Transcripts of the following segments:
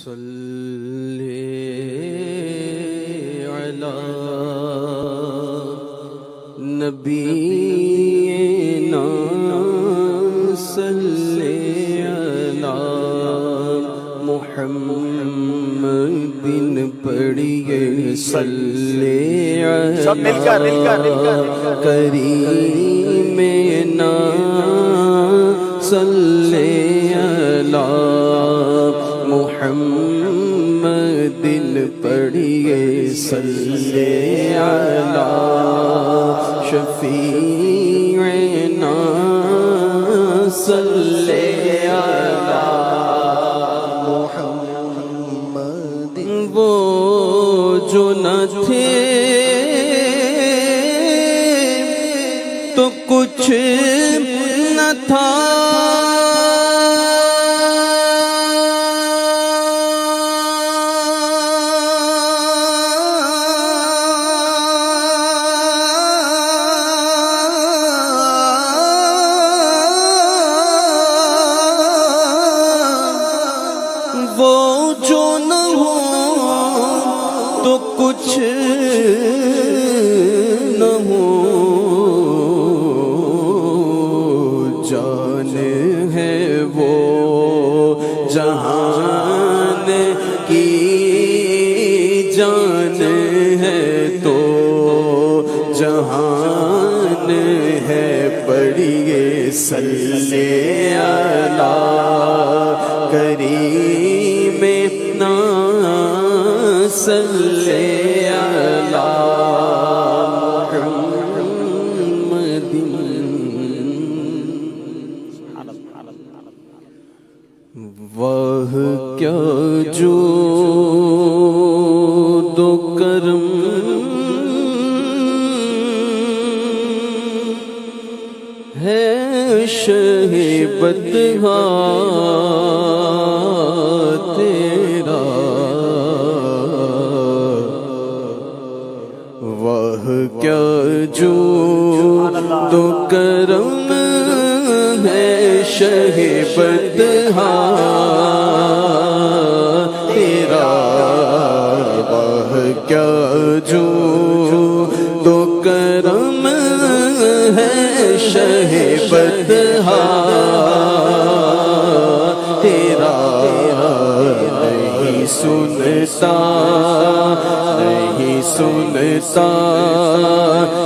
صلی علی نبینا صلی علی محمد پڑھیے صلی علی کریمنا صلی علی محمد پڑھیے صلی علی شفیعنا صلی علی محمد وہ جو نہ تھے تو کچھ نہ تھا وہ جو نہ ہو تو کچھ نہ ہو جان ہے وہ جہان کی جان ہے تو جہان ہے پڑھیے صلی علی کریمنا صلی علی محمد واہ کیا جود و کرم ہے شہ بدہا تیرا واہ کیا جود و کرم ہے شہ بدہا تیرا واہ کیا جود و کرم ہے شہ بدہا تیرا نہیں سنتا نہیں سنتا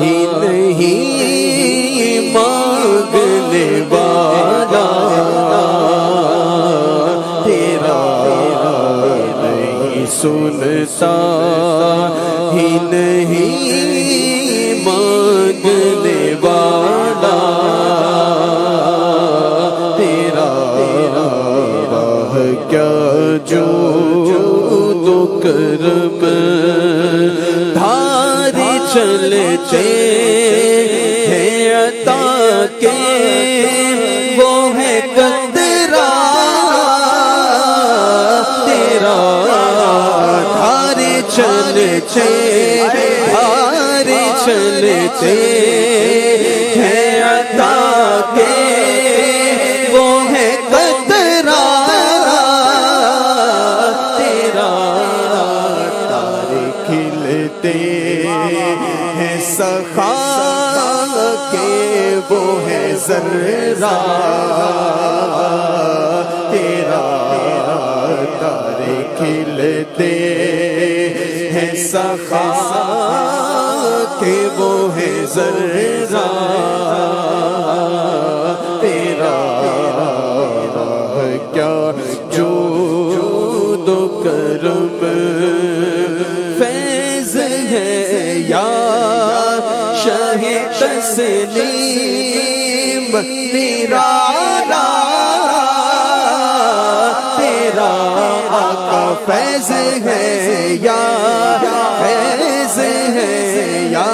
ہی نہیں مانگنے والا تیرا نہیں سنتا ہی نہیں مانگنے والا تیرا راہ کیا جود و کرم دھاری چلتے ہیں عطا کے وہ ہے قدرہ تیرا دھاری چلتے دھاری چلتے ہیں عطا کے وہ ہے قدرہ تیرا تارے کھلتے ہیں سخا کے وہ ہے ذرہ تیرا تارے کھلتے ہیں سخا کہ وہ ہے ذرہ تیرا کیا جود و کرم فیض ہے یا شاہ تسلیم نرالا تیرا آقا فیض ہے یا فیض ہے یا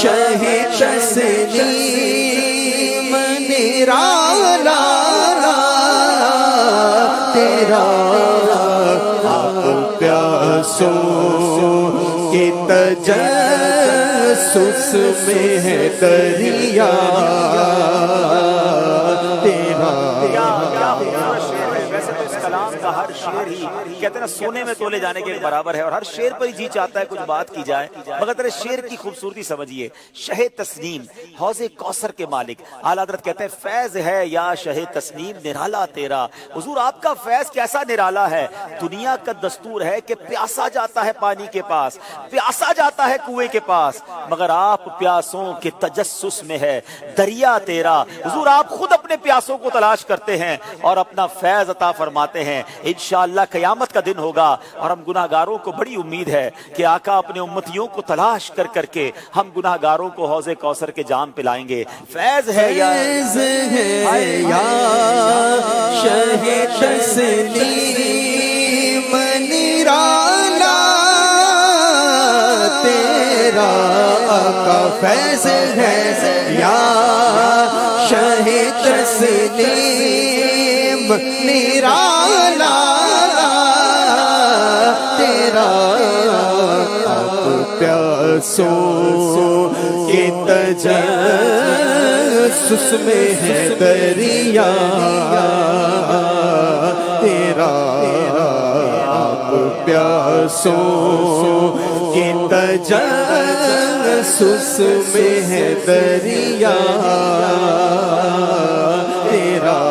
شاہ تسلیم نرالا تیرا آپ پیاسوں کی تجسس میں ہے دریا تیرا ویسے تو اس کلام کا ہر شعر شعر ہی کہتے ہیں نا سونے میں تولے جانے کے برابر ہے، اور ہر شعر پر ہی جی چاہتا ہے کچھ بات کی جائے، مگر تیرے شعر کی خوبصورتی سمجھیے۔ شہ تسنیم حوض کوثر کے مالک اعلیٰ حضرت کہتے ہیں فیض ہے یا شہ تسنیم نرالا تیرا۔ حضور آپ کا فیض کیسا نرالا ہے، دنیا کا دستور ہے کہ پیاسا جاتا ہے پانی کے پاس، پیاسا جاتا ہے کنویں کے پاس، مگر آپ پیاسوں کے تجسس میں ہے دریا تیرا۔ حضور آپ خود اپنے پیاسوں کو تلاش کرتے ہیں اور اپنا فیض عطا فرماتے ہیں۔ انشاءاللہ قیامت کا دن ہوگا اور ہم گناہگاروں کو بڑی امید ہے کہ آقا اپنے امتیوں کو تلاش کر کر کے ہم گناہگاروں کو حوض کوثر کے جام پلائیں گے۔ فیض ہے یا شہ تسنیم نرالا تیرا آقا فیض ہے یا شہ تسنیم نرالا تیرا آپ پیاسوں کے تجسس میں ہے دریا تیرا، آپ پیاسوں کے تجسس میں ہے دریا تیرا،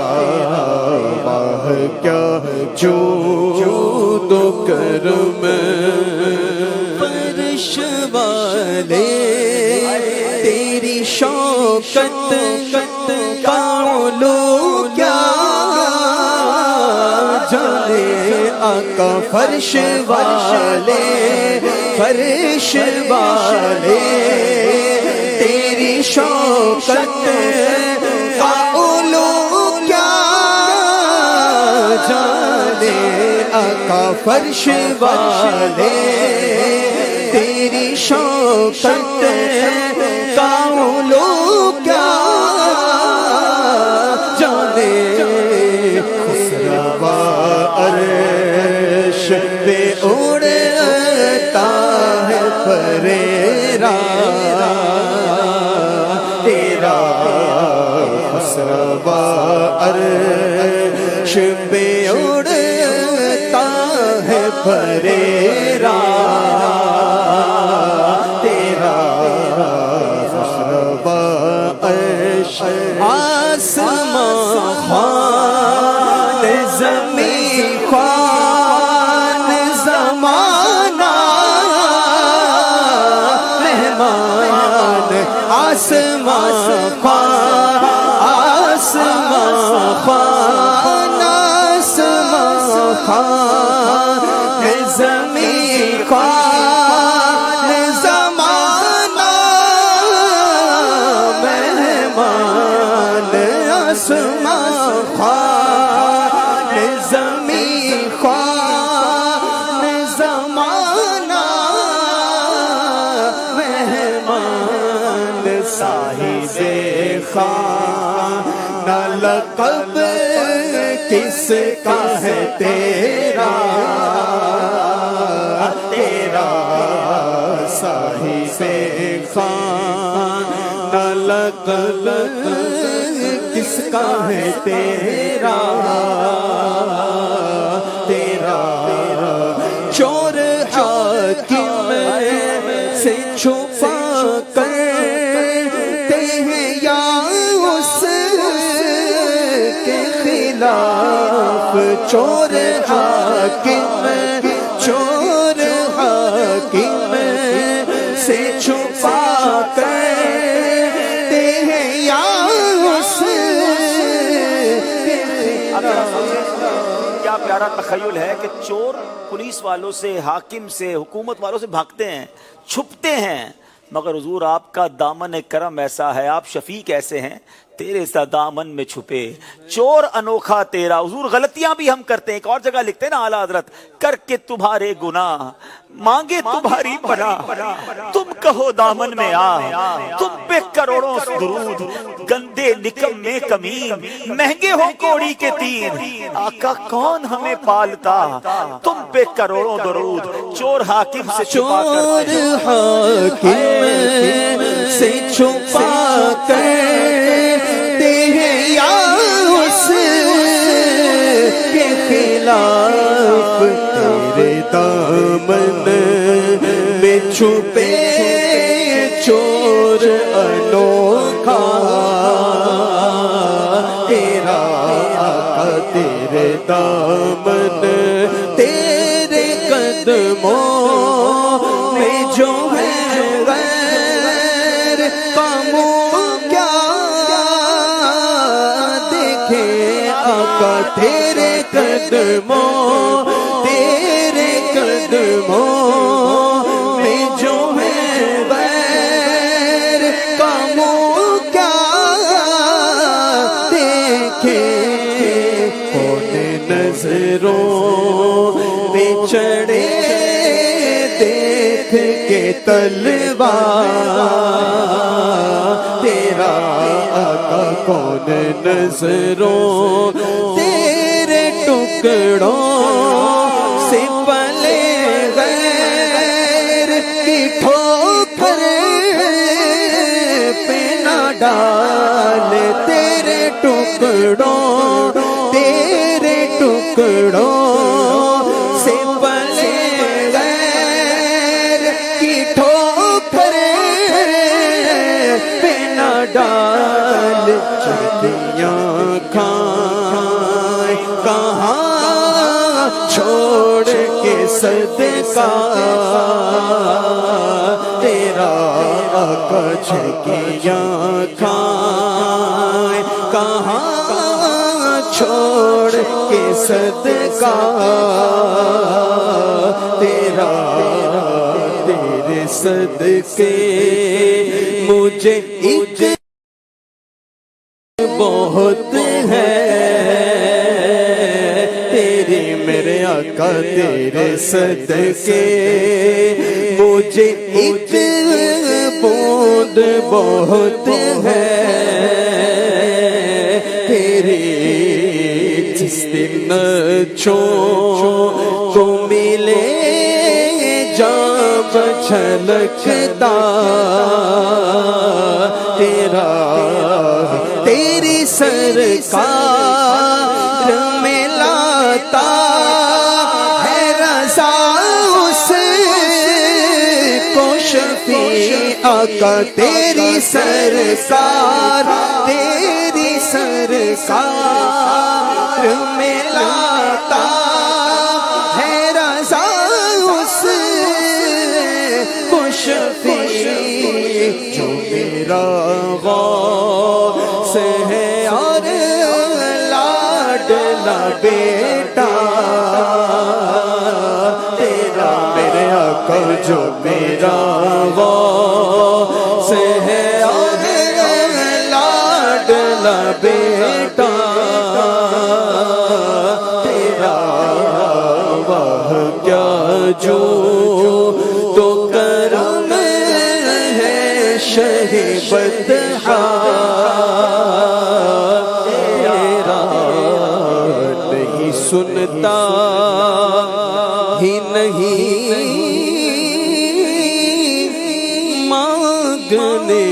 واہ کیا جود و کرم فرش والے، تیری شوکت کا علو کیا جانے آقا فرش والے، فرش والے تیری شوکت کا علو کیا جانے آقا فرش والے، تیری شوکت کا علو کیا جانے، خسروا عرش پہ اڑتا ہے پریرا تیرا، خسروا عرش پہ اڑتا ہے پریرا تیرا، خسروا عرش آسمان خوان زمین خوان زمانہ مہمان، آسمان خوان آسمان خوان آسمان خوان زمین خوان زمانہ مہمان، آسمان خوان زمین خوان زمانہ مہمان، صاحب خانہ لقب کس کا ہے تیرا، تیرا صاحب خانہ لقب کس کا ہے تیرا، تیرا چور حاکم سے چھپا کرتے ہیں یا اس کے خلاف، چور حاکم چور حاکم سے چھپا کرتے ہیں یا اس کیا پیارا تخیل ہے کہ چور پولیس والوں سے، حاکم سے، حکومت والوں سے بھاگتے ہیں، چھپتے ہیں، مگر حضور آپ کا دامن کرم ایسا ہے، آپ شفیق ایسے ہیں تیرے سا دامن میں چھپے چور انوکھا تیرا۔ حضور غلطیاں بھی ہم کرتے ہیں، ایک اور جگہ لکھتے ہیں نا اعلیٰ حضرت، کر کے تمہارے گناہ مانگے تمہاری پناہ، تم کہو دامن میں آ، تم پہ کروڑوں درود، گندے نکم میں کمین، مہنگے ہو کوڑی کے تین، آقا کون ہمیں پالتا، تم پہ کروڑوں درود۔ چور حاکم سے چھپا چور حاکم سے چھپا کرتے ہیں یا اس کے خلاف، تیرے دامن میں چھپے چور انوکھا تیرا آقا تیرے دامن تیرے قدموں میں جو ہے غیر قاموں کیا دیکھے آقا تیرے قدموں تیرے قدموں میں جو ہے غیر قاموں کیا دیکھے کون نظروں پہ چڑھے دیکھ کے تلوار تیرا آقا کون نظروں تیرے ٹکڑوں سے پلے غیر کی ٹھوکر پہ نہ ڈال تیرے ٹکڑوں تیرے ٹکڑوں سے پلے غیر کی ٹھوکر پہ نہ ڈال چڑیاں کھائیں کہاں چھوڑ کے صدقہ تیرا آقا چڑیاں کھائیں کہاں چھوڑ کے صدقہ تیرا تیرے صدقے مجھے ایک بہت ہے تیری میرے آقا تیرے صدقے مجھے ایک بوند بہت ہے تیری جس دن چھو کو ملے جب چھلکتا تیرا تیری سرکار میں لاتا ہے رضا اس کو شفیع آقا تیری سرکار میں لاتا ہے رضا اس کو شفیع جو میرا غوث ہے اور لاڈلا بیٹا تیرا میرے آقا جو میرا غوث ہے اور لاڈلا بیٹا تیرا واہ کیا جو تو کرم ہے شہ بدحا تیرا نہیں سنتا ہی نہیں مانگنے